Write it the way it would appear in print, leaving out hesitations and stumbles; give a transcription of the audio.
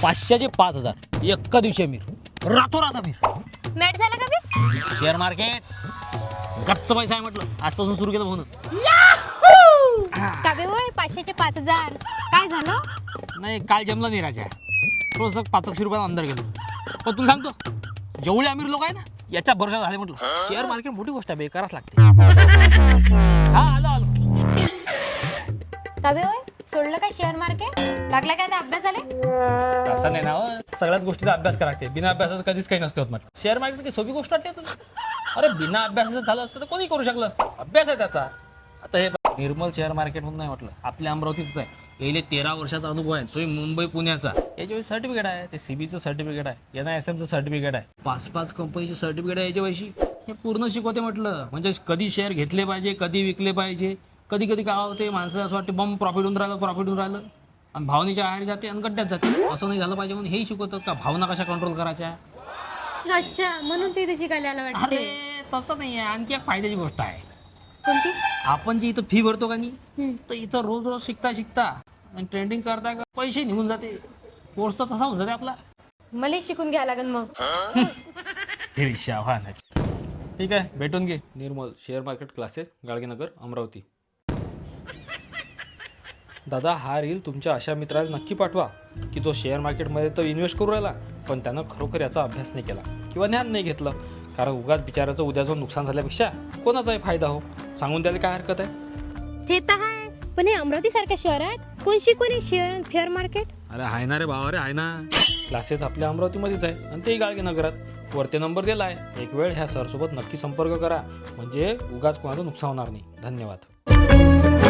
500चे 5,000 एका दिवशी अमीर रातोरात अमीर. मॅट झाला का बे? शेअर मार्केट गच्च पैसा आहे म्हटलं. आजपासून सुरू केलं म्हणून. का बे होय 500चे 5,000 काय झालं? नाही काल जमला नाही राजा. थोडंसं 500 रुपये अंदर गेलो. पण तुला सांगतो जेवढे अमीर लोक आहे ना याच्या भरोसा झाले म्हटलं. शेअर मार्केट मोठी गोष्ट आहे बेकारच लागते. हा आलो. का बे होय सोडलं काय शेअर मार्केट? लागला काय त्या अभ्यासाले? असं नाही ना हो. सगळ्याच गोष्टीचा अभ्यास करा लागते. बिना अभ्यासाचं कधीच काही नसते होत म्हटलं. शेअर मार्केट काही सोपी गोष्ट वाटते तुला? अरे बिना अभ्यासाचं झालं असतं तर कोणी करू शकलं असतं. अभ्यास आहे त्याचा. आता हे निर्मल शेअर मार्केट म्हणून नाही म्हटलं आपल्या अमरावतीच आहे. याले 13 वर्षाचा अनुभव आहे. तो मुंबई पुण्याचा. याच्या सर्टिफिकेट आहे. ते सीबीचं सर्टिफिकेट आहे. NISMचं सर्टिफिकेट आहे. 5 कंपनीचे सर्टिफिकेट आहे याच्या वैशी. हे पूर्ण शिकवते म्हटलं. म्हणजे कधी शेअर घेतले पाहिजे, कधी विकले पाहिजे. कधी कधी काय होते माणसाला असं वाटते बम प्रॉफिट होऊन राहिलं आणि भावनेच्या आहारी जाते आणि गड्ड्यात जाते. असं नाही झालं पाहिजे म्हणून हेही शिकवतात का भावना कशा कंट्रोल करायच्या. अच्छा म्हणून ते इथे शिकायला आला वाटते. अरे तसं नाही आहे. आणखी एक फायद्याची गोष्ट आहे. कोणती? आपण जी इथं फी भरतो का नाही तर इथं रोज शिकता आणि ट्रेंडिंग करता का पैसे निघून जाते. कोर्स तर तसा होऊन जाते आपला. मला शिकून घ्यायला लागेल मग. ठीक आहे भेटून घे. Nirmal share market classes Gadgenagar Amravati. दादा हा रील तुमच्या अशा मित्राला नक्की पाठवा की जो शेअर मार्केटमध्ये तर इन्व्हेस्ट करू राहिला पण त्यानं खरोखर याचा अभ्यास नाही केला किंवा ज्ञान नाही घेतलं. कारण उगाच बिचाराचं उद्याचं नुकसान झाल्यापेक्षा कोणाचाही फायदा हो सांगून द्यायला काय हरकत आहे. ते तर आहे पण हे अमरावती सारख्या शहरात कोण शिकवणे शेअर मार्केट? अरे आहे ना रे भावा रे आहे ना. क्लासेस आपल्या अमरावतीमध्येच आहे आणि तेही गाडगेनगरात. वरती नंबर दिला आहे. एक वेळ ह्या सरसोबत नक्की संपर्क करा म्हणजे उगाच कोणाचं नुकसान होणार नाही. धन्यवाद.